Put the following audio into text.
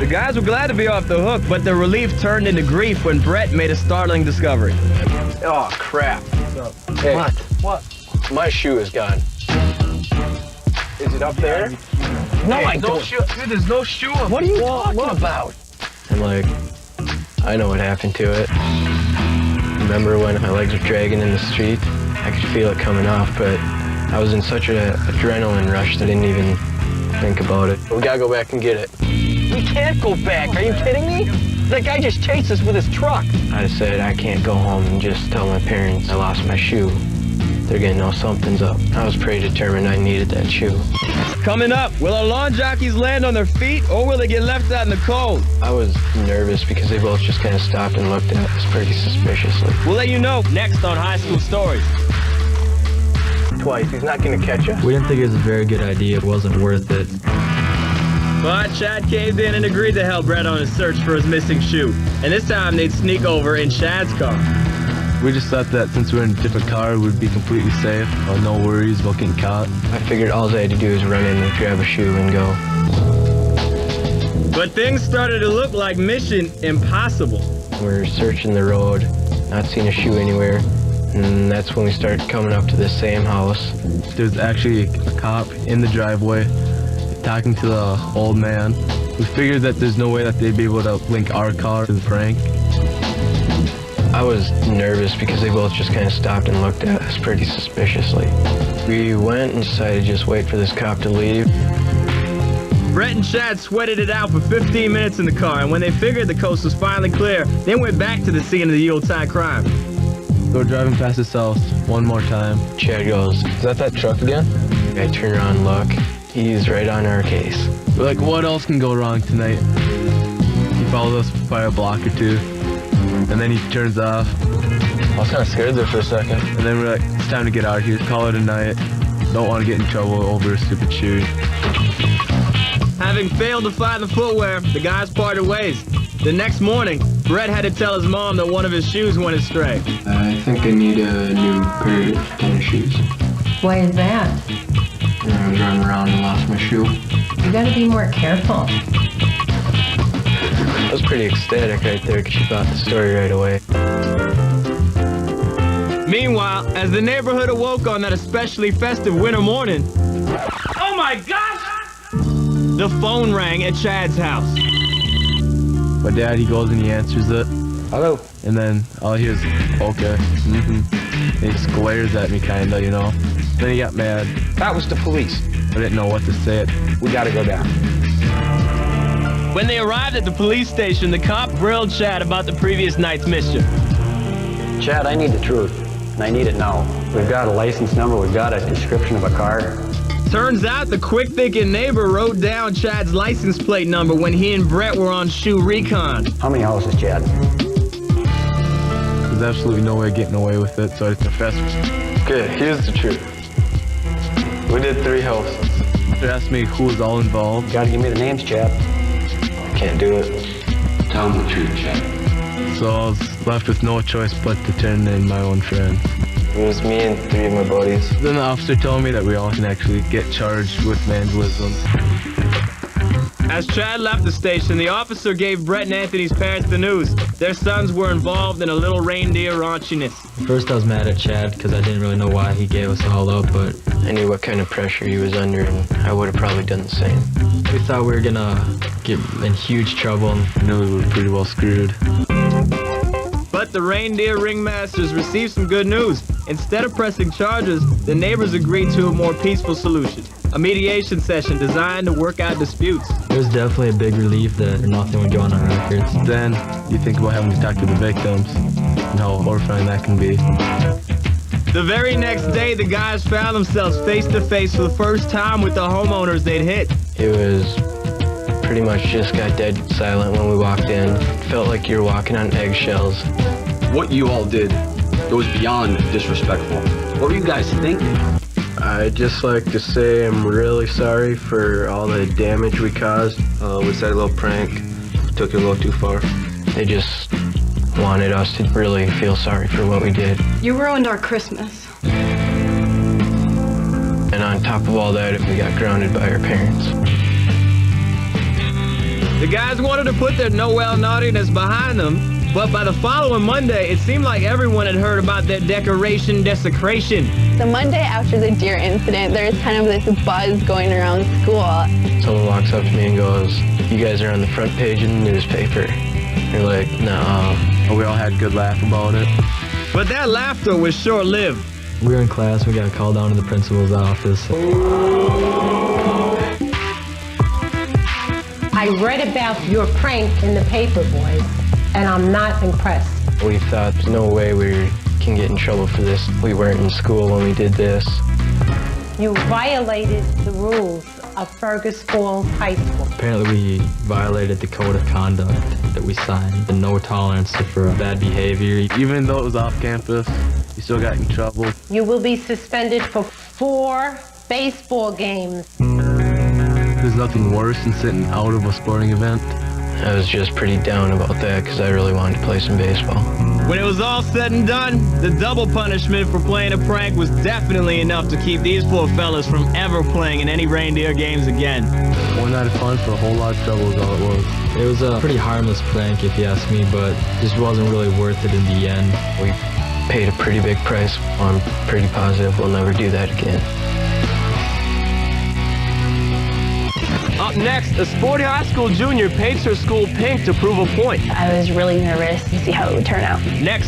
The guys were glad to be off the hook, but their relief turned into grief when Brett made a startling discovery. Oh, crap. Hey, What? my shoe is gone. Is it up there? No, Hey, I don't. Dude, there's no shoe up. What are you talking about? I'm like, I know what happened to it. Remember when my legs were dragging in the street? I could feel it coming off, but I was in such an adrenaline rush that I didn't even think about it. We gotta go back and get it. We can't go back. Are you kidding me? That guy just chased us with his truck. I decided I can't go home and just tell my parents I lost my shoe. They're gonna know something's up. I was pretty determined I needed that shoe. Coming up, will our lawn jockeys land on their feet or will they get left out in the cold? I was nervous because they both just kind of stopped and looked at us pretty suspiciously. We'll let you know next on High School Stories. Twice, he's not gonna catch us. We didn't think it was a very good idea. It wasn't worth it. But Chad caved in and agreed to help Brett on his search for his missing shoe. And this time they'd sneak over in Chad's car. We just thought that since we're in a different car, we'd be completely safe. No worries about getting caught. I figured all I had to do is run in and grab a shoe and go. But things started to look like Mission Impossible. We're searching the road, not seeing a shoe anywhere. And that's when we started coming up to this same house. There's actually a cop in the driveway talking to the old man. We figured that there's no way that they'd be able to link our car to the prank. I was nervous because they both just kind of stopped and looked at us pretty suspiciously. We went and decided to just wait for this cop to leave. Brett and Chad sweated it out for 15 minutes in the car, and when they figured the coast was finally clear, they went back to the scene of the Yuletide crime. So we're driving past his house one more time. Chad goes, "Is that truck again?" I turn around and look. He's right on our case. We're like, what else can go wrong tonight? He followed us by a block or two, and then he turns off. I was kind of scared there for a second. And then we're like, it's time to get out of here. Call it a night. Don't want to get in trouble over a stupid shoe. Having failed to find the footwear, the guys parted ways. The next morning, Brett had to tell his mom that one of his shoes went astray. I think I need a new pair of tennis shoes. Why is that? I was running around and lost my shoe. You gotta be more careful. I was pretty ecstatic right there because she thought the story right away. Meanwhile, as the neighborhood awoke on that especially festive winter morning, oh my gosh! The phone rang at Chad's house. My dad, he goes and he answers it. Hello. And then all I hear is, okay. And he just glares at me kinda, you know. Then he got mad. That was the police. I didn't know what to say. We gotta go down. When they arrived at the police station, the cop grilled Chad about the previous night's mischief. Chad, I need the truth, and I need it now. We've got a license number, we've got a description of a car. Turns out the quick-thinking neighbor wrote down Chad's license plate number when he and Brett were on shoe recon. How many houses, Chad? There's absolutely no way of getting away with it, so I confessed. Okay, here's the truth. We did 3 houses. They asked me who was all involved. You gotta give me the names, Chad. I can't do it. Tell them the truth, Chad. So I was left with no choice but to turn in my own friend. It was me and 3 of my buddies. Then the officer told me that we all can actually get charged with vandalism. As Chad left the station, the officer gave Brett and Anthony's parents the news. Their sons were involved in a little reindeer raunchiness. First, I was mad at Chad because I didn't really know why he gave us all up, but I knew what kind of pressure he was under, and I would have probably done the same. we thought we were gonna get in huge trouble. I knew we were pretty well screwed. But the reindeer ringmasters received some good news. Instead of pressing charges, the neighbors agreed to a more peaceful solution. A mediation session designed to work out disputes. It was definitely a big relief that nothing would go on our records. Then you think about having to talk to the victims and how horrifying that can be. The very next day, the guys found themselves face to face for the first time with the homeowners they'd hit. It was pretty much just got dead silent when we walked in. It felt like you were walking on eggshells. What you all did, it was beyond disrespectful. What were you guys thinking? I'd just like to say I'm really sorry for all the damage we caused. We said a little prank, took it a little too far. They just wanted us to really feel sorry for what we did. You ruined our Christmas. And on top of all that, we got grounded by our parents. The guys wanted to put their Noel naughtiness behind them, but by the following Monday, it seemed like everyone had heard about their decoration desecration. The Monday after the deer incident, there's kind of this buzz going around school. Someone walks up to me and goes, "You guys are on the front page of the newspaper." You're like, "No." We all had a good laugh about it. But that laughter was short-lived. We were in class, we got called down to the principal's office. I read about your prank in the paper, boys, and I'm not impressed. We thought, there's no way we can get in trouble for this. We weren't in school when we did this. You violated the rules of Fergus Falls High School. Apparently we violated the code of conduct that we signed, the no tolerance for bad behavior. Even though it was off campus, you still got in trouble. You will be suspended for 4 baseball games. There's nothing worse than sitting out of a sporting event. I was just pretty down about that because I really wanted to play some baseball. When it was all said and done, the double punishment for playing a prank was definitely enough to keep these poor fellas from ever playing in any reindeer games again. One night of fun for a whole lot of trouble is all it was. It was a pretty harmless prank if you ask me, but just wasn't really worth it in the end. We paid a pretty big price. I'm pretty positive we'll never do that again. Up next, a sporty high school junior paints her school pink to prove a point. I was really nervous to see how it would turn out. Next.